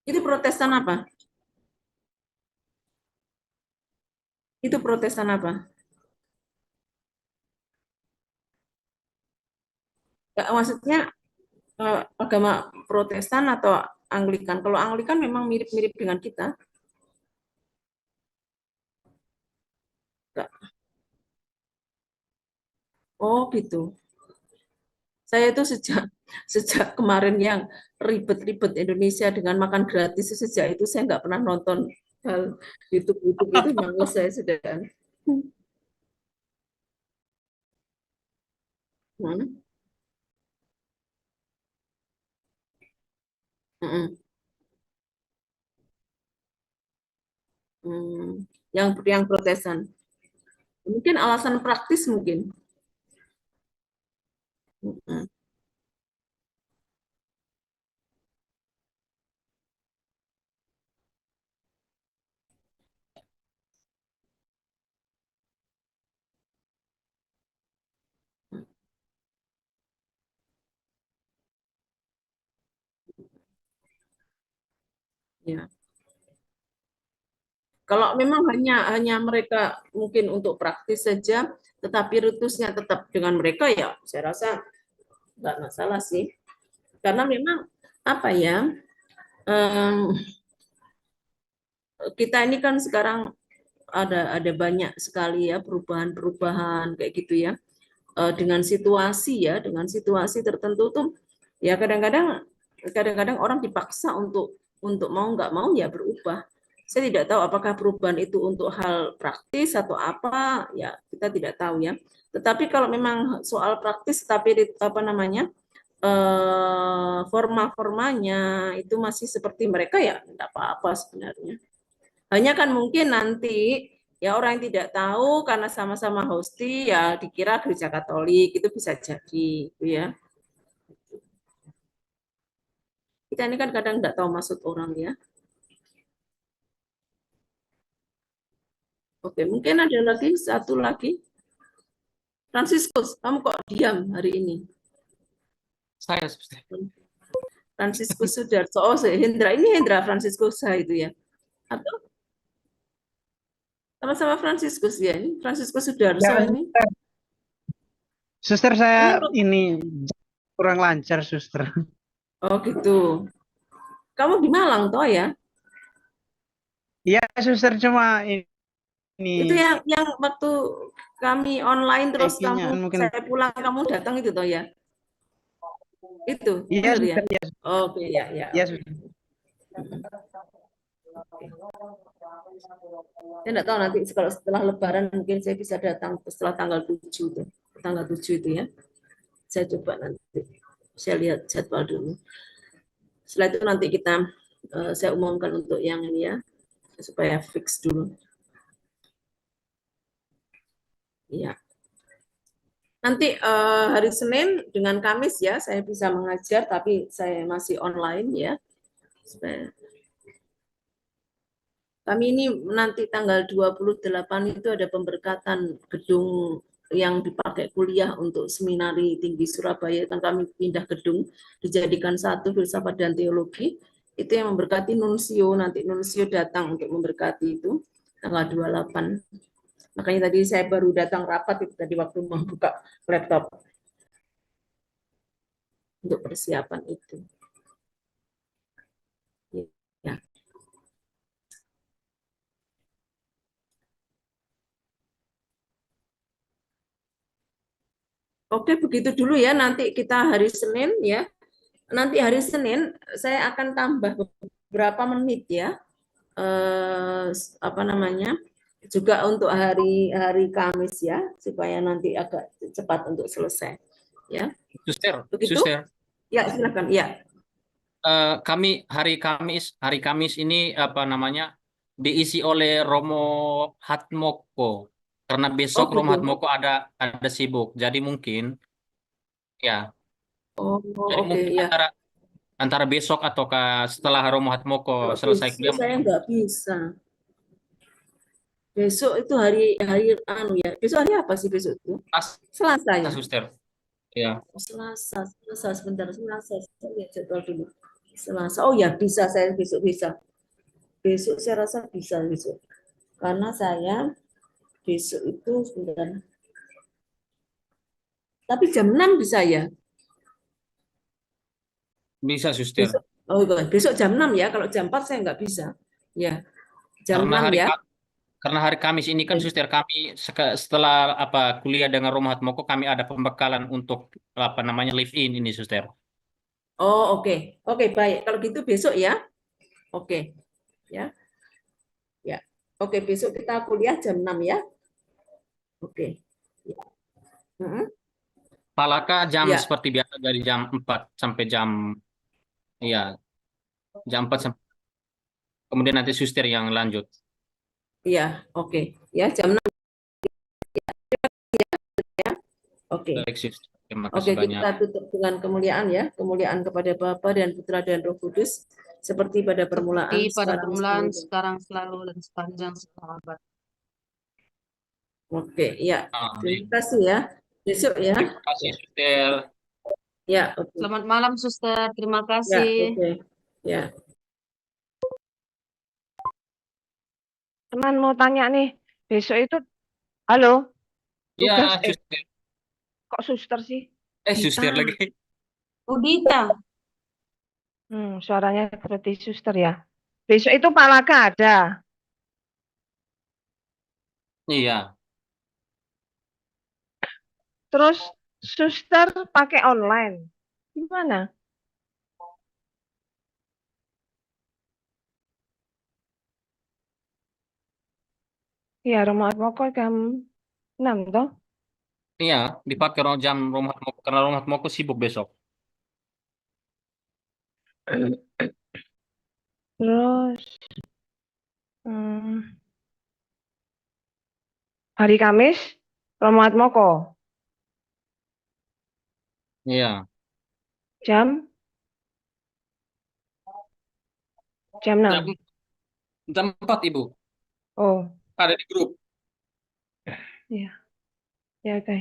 itu Protestan apa? Itu Protestan apa? Nggak, maksudnya agama Protestan atau Anglikan? Kalau Anglikan memang mirip-mirip dengan kita. Nggak. Oh gitu. Saya itu sejak sejak kemarin yang ribet-ribet Indonesia dengan makan gratis, sejak itu saya nggak pernah nonton hal YouTube itu, males saya sudah. Hmm, hmm, hmm. Yang Protestan. Mungkin alasan praktis mungkin. Hmm, ya. Kalau memang hanya hanya mereka mungkin untuk praktis saja, tetapi ritusnya tetap dengan mereka ya, saya rasa nggak masalah sih. Karena memang apa ya, em, kita ini kan sekarang ada banyak sekali ya perubahan-perubahan kayak gitu ya. Dengan situasi tertentu tuh ya kadang-kadang orang dipaksa untuk mau nggak mau ya berubah. Saya tidak tahu apakah perubahan itu untuk hal praktis atau apa, ya kita tidak tahu ya. Tetapi kalau memang soal praktis tapi apa namanya forma-formanya itu masih seperti mereka ya tidak apa-apa sebenarnya. Hanya kan mungkin nanti ya orang yang tidak tahu karena sama-sama hosti ya dikira gereja Katolik itu bisa jadi gitu ya. Kita ini kan kadang tidak tahu maksud orang ya. Oke, mungkin ada lagi satu lagi. Franciscus, kamu kok diam hari ini? Saya Franciscus Sudarso. Oh, Hendra. Ini Hendra Franciscus itu ya. Atau sama-sama Franciscus ya. Ini Franciscus Sudarso Ya, ini. suster Ini saya ini kurang lancar, suster. oh gitu. Kamu di Malang toh ya? Iya, suster cuma Itu ini yang waktu kami online terus IP-nya mungkin. saya pulang kamu datang itu toh ya? Itu Iya, benar ya? suster, iya, Oke ya ya. iya, Oke. suster. Saya enggak tahu nanti kalau setelah Lebaran mungkin saya bisa datang setelah tanggal 7 tuh. Tanggal 7 itu ya. Saya coba nanti. Saya lihat jadwal dulu. Setelah itu nanti saya umumkan untuk yang ini ya supaya fix dulu. Ya. Nanti hari Senin dengan Kamis ya saya bisa mengajar tapi saya masih online ya. Kami ini nanti tanggal 28 itu ada pemberkatan gedung yang dipakai kuliah untuk seminari tinggi Surabaya, dan kami pindah gedung dijadikan satu, filsafat dan teologi. Itu yang memberkati Nuncio, nanti Nuncio datang untuk memberkati itu tanggal 28. Makanya tadi saya baru datang rapat itu tadi waktu membuka laptop untuk persiapan itu. Ya. Oke, begitu dulu ya. Nanti kita hari Senin ya. Nanti hari Senin saya akan tambah beberapa menit ya. Apa namanya? Juga untuk hari Kamis ya, supaya nanti agak cepat untuk selesai. Ya. Suster, Begitu? suster. Ya, silakan. Ya. Kami hari Kamis ini apa namanya diisi oleh Romo Hatmoko karena besok Oh, Romo gitu. Hatmoko ada sibuk, jadi mungkin ya, Oh, jadi oke mungkin ya. antara besok ataukah setelah Romo Hatmoko Kalau selesai besok kuliah saya mungkin nggak bisa. Besok itu hari hari anu ya. Besok hari apa sih besok itu? Selasa ya. suster. Ya, Selasa sebentar, Selasa. Saya lihat jadwal dulu. Selasa. Oh ya, bisa saya besok bisa. Besok saya rasa bisa besok. Karena saya besok itu sebentar. Tapi jam 6 bisa ya? bisa suster. Besok. Oh, besok jam 6 ya. Kalau jam 4 saya nggak bisa. Ya, jam Karena 6 hari ya. karena hari Kamis ini kan suster kami setelah apa kuliah dengan Romo Hatmoko kami ada pembekalan untuk apa namanya live in ini suster. Oh, oke. Oke, baik. Kalau gitu besok ya. Oke. Ya. Ya. Oke, besok kita kuliah jam 6 ya. Oke. Ya. Palaka jam Ya. seperti biasa dari jam 4 sampai ya jam 4 sampai kemudian nanti suster yang lanjut. Ya, oke. Ya, jam 6 ya. Oke. Baik suster, terima Oke, kasih banyak. kita tutup dengan kemuliaan ya. Kemuliaan kepada Bapa dan Putra dan Roh Kudus seperti pada permulaan, Seperti pada sekarang, permulaan, selalu. sekarang, selalu, dan sepanjang segala abad. Oke, ya. Amin. Terima kasih ya. Besok ya. Terima kasih suster. Ya, oke. Selamat malam, suster. Terima Ya, kasih. oke. Ya. Teman mau tanya nih, besok itu, halo, Ya, tugas, suster. kok suster sih? Suster Dita. lagi. Udita. Suaranya seperti suster ya. Besok itu Pak Laka ada. Iya. Terus suster pakai online. Gimana? Ya, rumah Moko jam 6 toh. Iya, dipakai jam rumah karena rumah Moko sibuk besok. Terus hari Kamis Romuald Moko Iya. jam Jam 6. jam 4 Ibu. Oh, Ada di grup. iya. Ya, oke.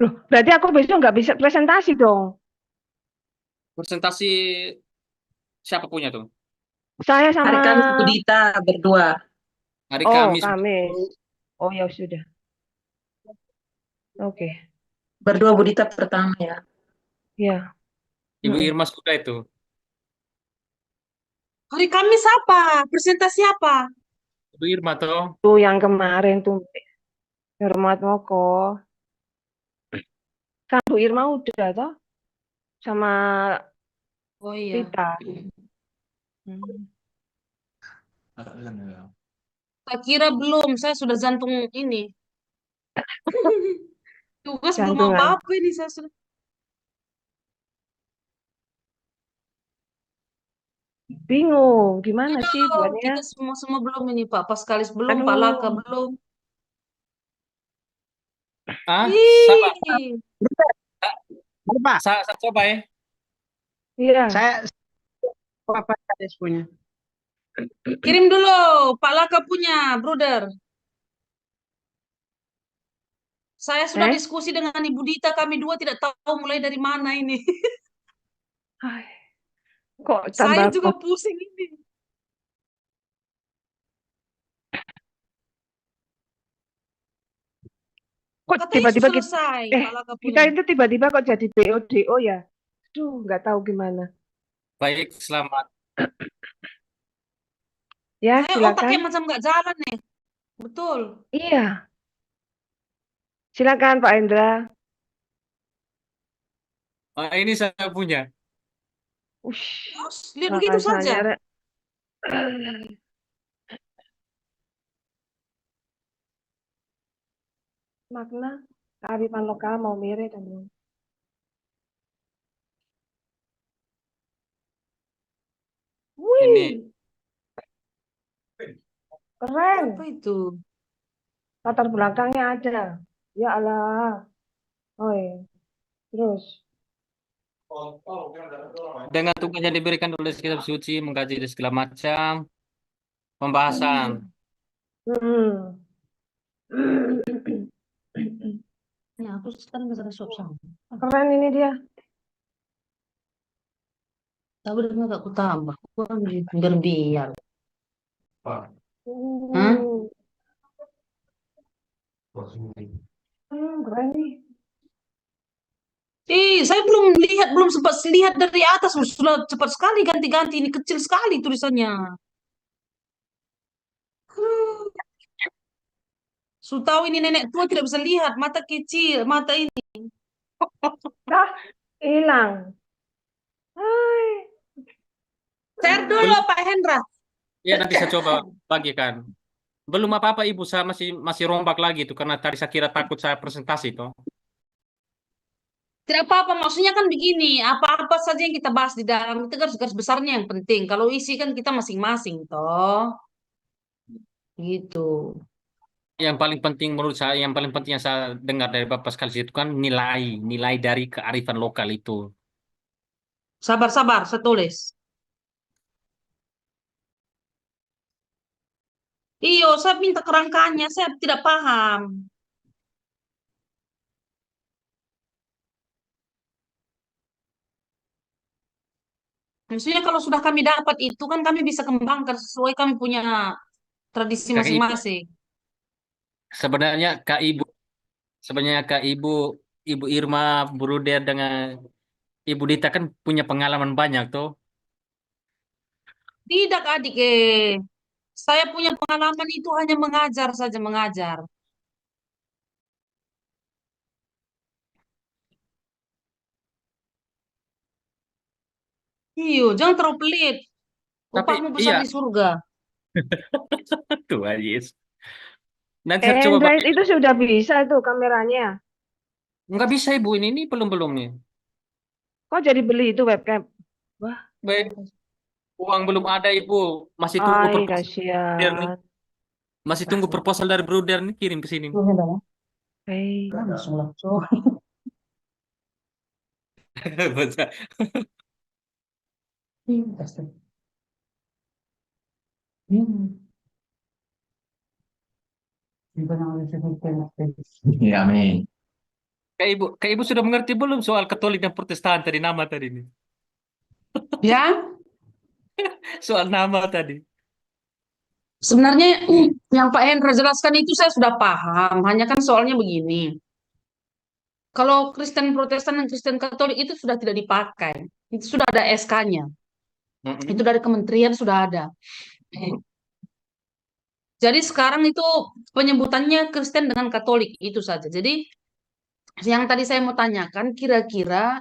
Loh, berarti aku besok nggak bisa presentasi dong. Presentasi Siapa punya tuh? Saya Hari sama, Kamis Budita berdua. Hari oh Kamis. Kamis. Oh ya sudah. Oke. Berdua Budita pertama ya. Ya. Ibu Mm-mm. Irma sudah itu. Hari Kamis apa? Presentasi apa? Ibu Irma toh. Tuh yang kemarin tuh Hormat Moko. Kan Bu Irma udah toh sama Oh iya. Rita. Hmm. Tak kira belum, saya sudah jantung ini. Tugas belum Jantungan. apa-apa ini saya sudah. Bingung gimana sih Oh, buatnya? kita semua belum ini Pak. Paskalis belum, Pak Laka Aduh. belum. Ah, sabar. Ih, Halo, Pak. Saya coba ya. Iya. Saya apa Kades punya? kirim dulu Pak Laka punya, brother. Saya sudah Eh? diskusi dengan Ibu Dita, kami dua tidak tahu mulai dari mana ini. Ai, kok Saya tambah juga pusing ini. kok Katanya tiba-tiba kita selesai, Pak Laka kita punya. itu tiba-tiba kok jadi BO ya? Aduh, nggak tahu gimana. Baik, selamat. Ya, Saya otaknya silakan. macam nggak jalan nih. Betul. Iya. Silakan Pak Hendra. Ini saya punya. Ush, Terus, lihat begitu saja. rasanya makna kearifan lokal mau mirip dan Ini wih, keren. Apa itu? Latar belakangnya ada. Ya Allah. Oh iya. Terus. dengan tugas yang diberikan oleh kitab suci, mengkaji dan segala macam pembahasan. Hmm. Ya, aku sekarang nggak ada suap sama. Keren ini dia. Tapi udah nggak aku tambah. Aku kan biar. Hmm. Keren nih. Saya belum sempat lihat dari atas. Sudah cepat sekali ganti-ganti. Ini kecil sekali tulisannya. Sudah tahu ini nenek tua tidak bisa lihat. Mata kecil, mata ini. Dah hilang. Hai. Share dulu Pak Hendra. Ya, nanti saya coba bagikan. Belum apa-apa Ibu, saya masih rombak lagi itu karena tadi saya kira takut saya presentasi toh. Tidak apa-apa, maksudnya kan begini, apa-apa saja yang kita bahas di dalam itu garis-garis besarnya yang penting. Kalau isi kan kita masing-masing, toh. Gitu. Yang paling penting menurut saya, yang paling penting yang saya dengar dari Bapak sekali itu kan nilai dari kearifan lokal itu. Sabar-sabar, saya tulis. Iyo, saya minta kerangkanya, saya tidak paham. Maksudnya kalau sudah kami dapat itu kan kami bisa kembangkan sesuai kami punya tradisi Kakak Ibu, masing-masing. sebenarnya Kak Ibu, Ibu Irma, Bruder dengan Ibu Dita kan punya pengalaman banyak tuh. Tidak adik, saya punya pengalaman itu hanya mengajar saja, mengajar. Iyo, jangan terlalu pelit. Tapi Upahmu besar iya, di surga. Tuhan Yesus. Nanti saya coba Android bagi. itu sudah bisa tuh kameranya. Nggak bisa Ibu, ini belum nih. Kok jadi beli itu webcam? Wah, Baik, uang belum ada Ibu. Masih tunggu ay proposal Bruder nih. kasihan. Masih tunggu proposal dari Bruder nih, kirim ke sini. Hei, Betul. Ya, amin. Kak Ibu sudah mengerti belum soal Katolik dan Protestan tadi nama tadi ini? Ya, Soal nama tadi. Sebenarnya yang Pak Hendra jelaskan itu saya sudah paham. Hanya kan soalnya begini. Kalau Kristen Protestan dan Kristen Katolik itu sudah tidak dipakai. Itu sudah ada SK-nya. Itu Mm-mm. dari kementerian sudah ada. Jadi sekarang itu penyebutannya Kristen dengan Katolik itu saja. Jadi yang tadi saya mau tanyakan, kira-kira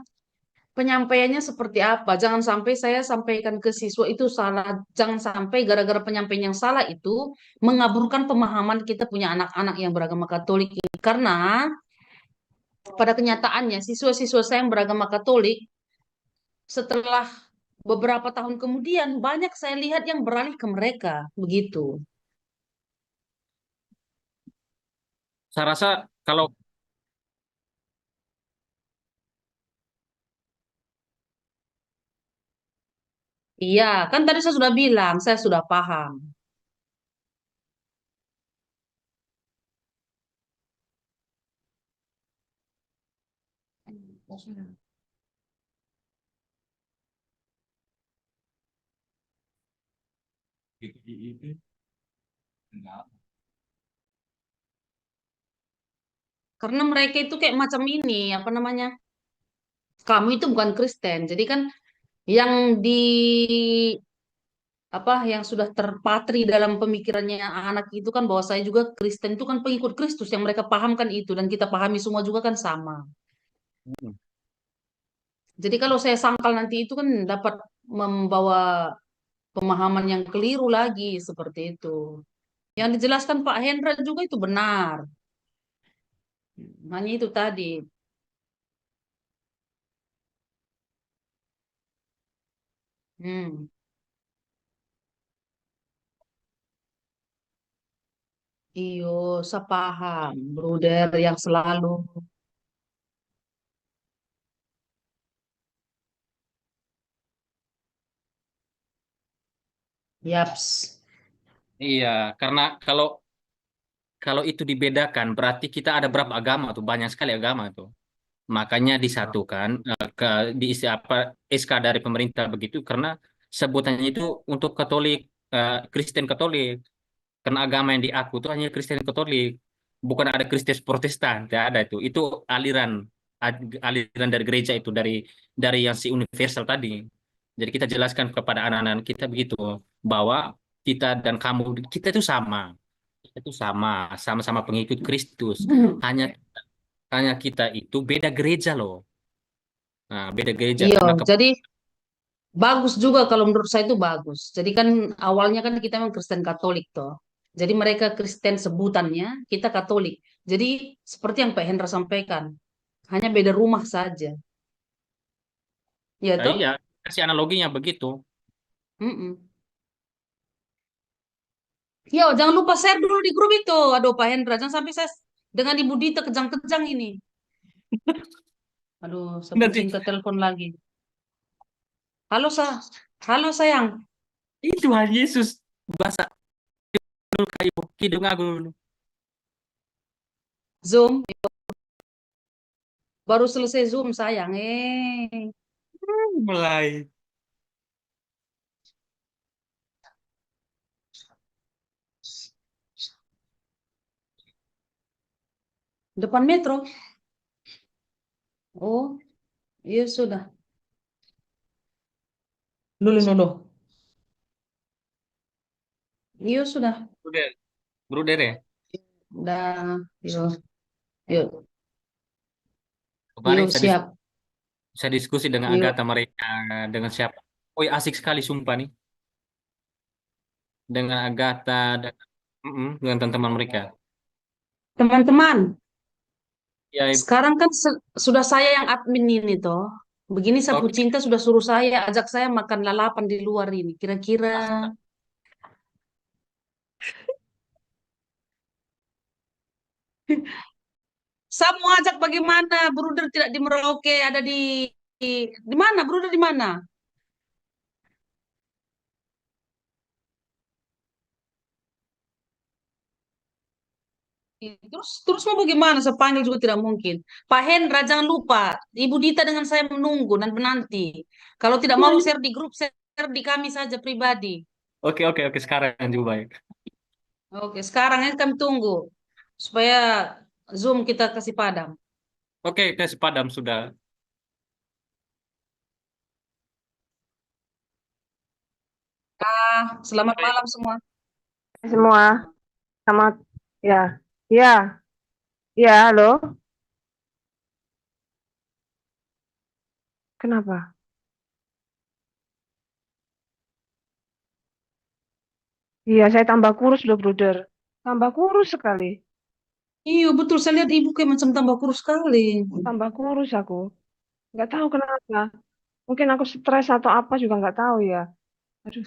penyampaiannya seperti apa? Jangan sampai saya sampaikan ke siswa itu salah. Jangan sampai gara-gara penyampaian yang salah itu mengaburkan pemahaman kita punya anak-anak yang beragama Katolik ini. Karena pada kenyataannya siswa-siswa saya yang beragama Katolik setelah beberapa tahun kemudian banyak saya lihat yang beralih ke mereka begitu. Saya rasa kalau Iya, kan tadi saya sudah bilang, saya sudah paham. Karena mereka itu kayak macam ini, apa namanya? Kamu itu bukan Kristen. Jadi kan yang di apa yang sudah terpatri dalam pemikirannya anak itu kan bahwa saya juga Kristen itu kan pengikut Kristus yang mereka pahamkan itu dan kita pahami semua juga kan sama. Jadi kalau saya sangkal nanti itu kan dapat membawa pemahaman yang keliru lagi seperti itu. Yang dijelaskan Pak Hendra juga itu benar. Hanya itu tadi. Hmm. Iyo, saya paham, bruder yang selalu. Yaps. iya, karena kalau kalau itu dibedakan berarti kita ada berapa agama tuh? Banyak sekali agama tuh. Makanya disatukan ke diisi apa SK dari pemerintah begitu karena sebutannya itu untuk Katolik, Kristen Katolik. Karena agama yang diaku itu hanya Kristen Katolik, bukan ada Kristen Protestan, tidak ada itu. Itu aliran aliran dari gereja itu dari yang si universal tadi. Jadi kita jelaskan kepada anak-anak kita begitu bahwa kita dan kamu kita itu sama. Kita itu sama, sama-sama pengikut Kristus. Hanya hanya kita itu beda gereja loh. Nah, beda gereja Iya, karena jadi bagus juga kalau menurut saya itu bagus. Jadi kan awalnya kan kita memang Kristen Katolik toh. Jadi mereka Kristen sebutannya, kita Katolik. Jadi seperti yang Pak Hendra sampaikan, hanya beda rumah saja. Ya iya, toh? kasih analoginya begitu. Mm-mm. Yo, jangan lupa share dulu di grup itu. Aduh, Pak Hendra, jangan sampai saya dengan Ibu Dita kejang-kejang ini. Aduh, saya Nanti pusing ke telepon lagi. Halo, Halo, sayang. itu Tuhan Yesus bahasa dulu kayu kidung aku dulu. Zoom. Baru selesai Zoom, sayang. Mulai. Depan metro. Oh, iya sudah. Dulu, dulu. Iya sudah. Bruder, bruder ya. Udah. Yuk, yuk, Kemarin yuk, siap. saya diskusi dengan Yuk. Agatha mereka dengan siapa? Oh, asik sekali sumpah nih dengan Agatha dengan teman-teman mereka. Teman-teman, Ya, sekarang kan sudah saya yang admin ini toh. Begini sapu oke. cinta sudah suruh saya, ajak saya makan lalapan di luar ini. Kira-kira saya mau ajak bagaimana? Bruder tidak di Merauke, ada di mana? Bruder di mana? Terus terus mau bagaimana? Saya panggil juga tidak mungkin. Pak Hendra jangan lupa, Ibu Dita dengan saya menunggu dan menanti. Kalau tidak mau share di grup, saya di kami saja pribadi. Oke, oke, oke. Sekarang juga baik. Oke, sekarang ini kami tunggu supaya Zoom kita kasih padam. Oke, kasih padam sudah. Selamat malam semua. Semua sama ya. Ya, ya, halo. Kenapa? Iya, saya tambah kurus loh, Bruder. Tambah kurus sekali. Iya, betul. Saya lihat ibu kayak macam tambah kurus sekali. Tambah kurus aku. Nggak tahu kenapa. Mungkin aku stres atau apa juga nggak tahu ya. Aduh.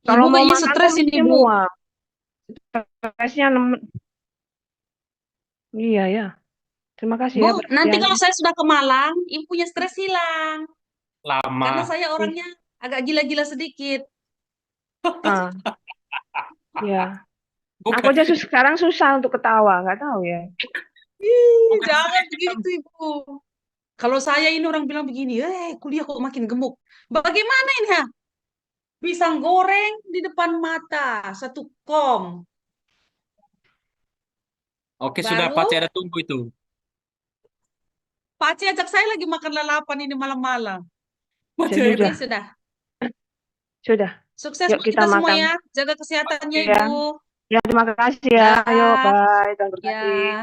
Kalau Ibu mau kayaknya makan stres tuh ini, mesti Bu. mual. Stresnya iya ya. Terima kasih Bu, ya nanti kalau perhatiannya. saya sudah ke Malang, ibu punya stres hilang. Karena Lama. saya Ih, orangnya agak gila-gila sedikit. ah, ya. Aku Bukan, aja sekarang susah untuk ketawa, nggak tahu ya. Ih, bukan jangan stres hilang. begitu, Ibu. Kalau saya ini orang bilang begini, kuliah kok makin gemuk. Bagaimana ini, ha? Pisang goreng di depan mata, satu kom. Oke, sudah Baru, pasti ada tunggu itu. Pak Aceh ajak saya lagi makan lalapan ini malam-malam. Pasti Ya ada Jadi sudah, tunggu. sudah. sudah. Sukses Yuk buat kita kita semua makan. ya. Jaga kesehatannya, Ya, Ibu. ya terima kasih ya. Ayo, Dah. bye. Tuhan berkati. Ya.